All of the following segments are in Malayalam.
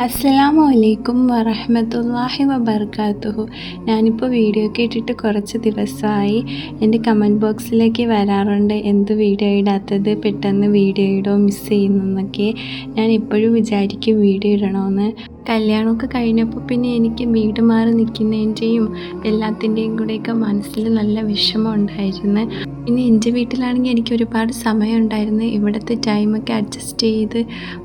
അസ്സലാമു അലൈക്കും വറഹ്മത്തുള്ളാഹി വബർക്കാത്തുഹു. ഞാനിപ്പോൾ വീഡിയോ ഒക്കെ ഇട്ടിട്ട് കുറച്ച് ദിവസമായി. എൻ്റെ കമൻറ്റ് ബോക്സിലേക്ക് വരാറുണ്ട് എന്ത് വീഡിയോ ഇടാത്തത്, പെട്ടെന്ന് വീഡിയോ ഇടോ, മിസ് ചെയ്യുന്നൊക്കെ. ഞാൻ എപ്പോഴും വിചാരിക്കും വീഡിയോ ഇടണമെന്ന്. കല്യാണമൊക്കെ കഴിഞ്ഞപ്പോൾ പിന്നെ എനിക്ക് വീട് മാറി നിൽക്കുന്നതിൻ്റെയും എല്ലാത്തിൻ്റെയും കൂടെയൊക്കെ മനസ്സിൽ നല്ല വിഷമം ഉണ്ടായിരുന്നു. പിന്നെ എൻ്റെ വീട്ടിലാണെങ്കിൽ എനിക്ക് ഒരുപാട് സമയം ഉണ്ടായിരുന്നു. ഇവിടുത്തെ ടൈമൊക്കെ അഡ്ജസ്റ്റ് ചെയ്ത്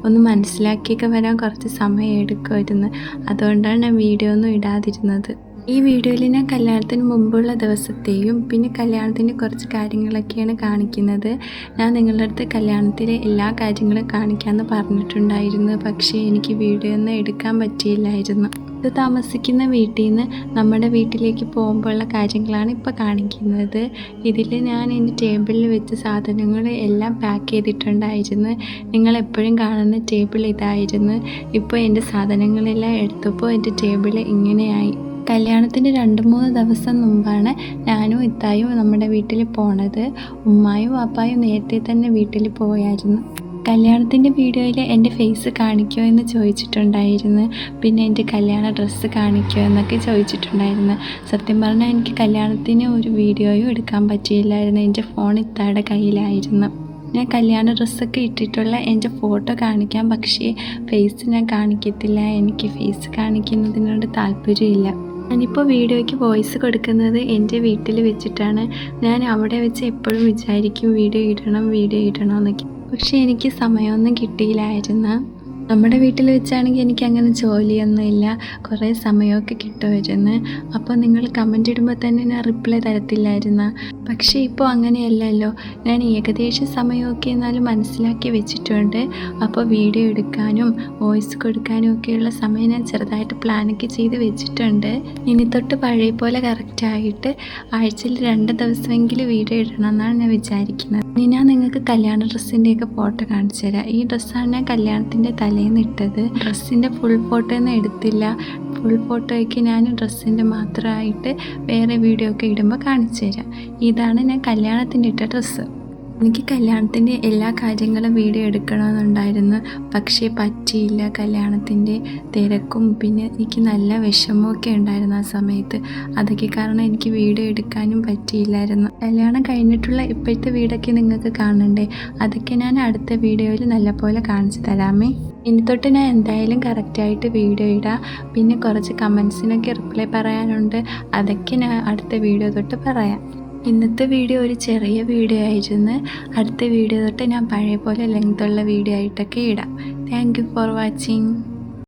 ഒന്ന് മനസ്സിലാക്കിയൊക്കെ വരാൻ കുറച്ച് സമയം എടുക്കുമായിരുന്നു. അതുകൊണ്ടാണ് ഞാൻ വീഡിയോ ഒന്നും ഇടാതിരുന്നത്. ഈ വീഡിയോയിൽ ഞാൻ കല്യാണത്തിന് മുമ്പുള്ള ദിവസത്തെയും പിന്നെ കല്യാണത്തിൻ്റെ കുറച്ച് കാര്യങ്ങളൊക്കെയാണ് കാണിക്കുന്നത്. ഞാൻ നിങ്ങളുടെ അടുത്ത് കല്യാണത്തിലെ എല്ലാ കാര്യങ്ങളും കാണിക്കാമെന്ന് പറഞ്ഞിട്ടുണ്ടായിരുന്നു. പക്ഷേ എനിക്ക് വീഡിയോ ഒന്നും എടുക്കാൻ പറ്റിയില്ലായിരുന്നു. ഇത് താമസിക്കുന്ന വീട്ടിൽ നിന്ന് നമ്മുടെ വീട്ടിലേക്ക് പോകുമ്പോഴുള്ള കാര്യങ്ങളാണ് ഇപ്പോൾ കാണിക്കുന്നത്. ഇതിൽ ഞാൻ എൻ്റെ ടേബിളിൽ വെച്ച സാധനങ്ങൾ എല്ലാം പാക്ക് ചെയ്തിട്ടുണ്ടായിരുന്നു. നിങ്ങളെപ്പോഴും കാണുന്ന ടേബിൾ ഇതായിരുന്നു. ഇപ്പോൾ എൻ്റെ സാധനങ്ങളെല്ലാം എടുത്തപ്പോൾ എൻ്റെ ടേബിൾ ഇങ്ങനെയായി. കല്യാണത്തിന് 2-3 ദിവസം മുമ്പാണ് ഞാനും ഇത്തായും നമ്മുടെ വീട്ടിൽ പോണത്. ഉമ്മായും വാപ്പായും നേരത്തെ തന്നെ വീട്ടിൽ പോയായിരുന്നു. കല്യാണത്തിൻ്റെ വീഡിയോയിൽ എൻ്റെ ഫേസ് കാണിക്കുമോ എന്ന് ചോദിച്ചിട്ടുണ്ടായിരുന്നു. പിന്നെ എൻ്റെ കല്യാണ ഡ്രസ്സ് കാണിക്കുമോ എന്നൊക്കെ ചോദിച്ചിട്ടുണ്ടായിരുന്നു. സത്യം പറഞ്ഞാൽ എനിക്ക് കല്യാണത്തിന് ഒരു വീഡിയോയും എടുക്കാൻ പറ്റിയില്ലായിരുന്നു. എൻ്റെ ഫോൺ ഇത്തായുടെ കയ്യിലായിരുന്നു. ഞാൻ കല്യാണ ഡ്രസ്സൊക്കെ ഇട്ടിട്ടുള്ള എൻ്റെ ഫോട്ടോ കാണിക്കാം, പക്ഷേ ഫേസ് ഞാൻ കാണിക്കത്തില്ല. എനിക്ക് ഫേസ് കാണിക്കുന്നതിനോട് താല്പര്യമില്ല. ഞാനിപ്പോൾ വീഡിയോയ്ക്ക് വോയിസ് കൊടുക്കുന്നത് എൻ്റെ വീട്ടിൽ വെച്ചിട്ടാണ്. ഞാൻ അവിടെ വെച്ച് എപ്പോഴും വിചാരിക്കും വീഡിയോ ഇടണമെന്നൊക്കെ. പക്ഷേ എനിക്ക് സമയമൊന്നും കിട്ടിയില്ലായിരുന്നു. നമ്മുടെ വീട്ടിൽ വെച്ചാണെങ്കിൽ എനിക്ക് അങ്ങനെ ജോലിയൊന്നുമില്ല, കുറേ സമയമൊക്കെ കിട്ടുമായിരുന്നു. അപ്പോൾ നിങ്ങൾ കമൻ്റ് ഇടുമ്പോൾ തന്നെ ഞാൻ റിപ്ലൈ തരത്തില്ലായിരുന്നു. പക്ഷേ ഇപ്പോൾ അങ്ങനെയല്ലല്ലോ. ഞാൻ ഏകദേശം സമയമൊക്കെ എന്നാലും മനസ്സിലാക്കി വെച്ചിട്ടുണ്ട്. അപ്പോൾ വീഡിയോ എടുക്കാനും വോയിസ് കൊടുക്കാനും ഒക്കെയുള്ള സമയം ഞാൻ ചെറുതായിട്ട് പ്ലാനൊക്കെ ചെയ്ത് വെച്ചിട്ടുണ്ട്. ഇനി തൊട്ട് പഴയ പോലെ കറക്റ്റായിട്ട് ആഴ്ചയിൽ 2 ദിവസമെങ്കിലും വീഡിയോ ഇടണമെന്നാണ് ഞാൻ വിചാരിക്കുന്നത്. ഇനി ഞാൻ നിങ്ങൾക്ക് കല്യാണ ഡ്രസ്സിൻ്റെയൊക്കെ ഫോട്ടോ കാണിച്ചു തരാം. ഈ ഡ്രസ്സാണ് ഞാൻ കല്യാണത്തിൻ്റെ തലേന്ന് ഇട്ടത്. ഡ്രസ്സിൻ്റെ ഫുൾ ഫോട്ടോ ഒന്നും എടുത്തില്ല. ഫുൾ ഫോട്ടോയ്ക്ക് ഞാൻ ഡ്രസ്സിൻ്റെ മാത്രമായിട്ട് വേറെ വീഡിയോ ഒക്കെ ഇടുമ്പോൾ കാണിച്ചു തരാം. ഇതാണ് ഞാൻ കല്യാണത്തിൻ്റെ ഇട്ട ഡ്രസ്സ്. എനിക്ക് കല്യാണത്തിൻ്റെ എല്ലാ കാര്യങ്ങളും വീഡിയോ എടുക്കണമെന്നുണ്ടായിരുന്നു, പക്ഷേ പറ്റിയില്ല. കല്യാണത്തിൻ്റെ തിരക്കും പിന്നെ എനിക്ക് നല്ല വിഷമമൊക്കെ ഉണ്ടായിരുന്നു ആ സമയത്ത്. അതൊക്കെ കാരണം എനിക്ക് വീഡിയോ എടുക്കാനും പറ്റിയില്ലായിരുന്നു. കല്യാണം കഴിഞ്ഞിട്ടുള്ള ഇപ്പോഴത്തെ വീടൊക്കെ നിങ്ങൾക്ക് കാണണ്ടേ, അതൊക്കെ ഞാൻ അടുത്ത വീഡിയോയിൽ നല്ലപോലെ കാണിച്ചു തരാമേ. ഇനി തൊട്ട് ഞാൻ എന്തായാലും കറക്റ്റായിട്ട് വീഡിയോ ഇടാം. പിന്നെ കുറച്ച് കമൻസിനൊക്കെ റിപ്ലൈ പറയാനുണ്ട്, അതൊക്കെ ഞാൻ അടുത്ത വീഡിയോ തൊട്ട് പറയാം. ഇന്നത്തെ വീഡിയോ ഒരു ചെറിയ വീഡിയോ ആയിരുന്നു. അടുത്ത വീഡിയോ തൊട്ട് ഞാൻ പഴയ പോലെ ലെങ്തുള്ള വീഡിയോ ആയിട്ടൊക്കെ ഇടാം. Thank you for watching.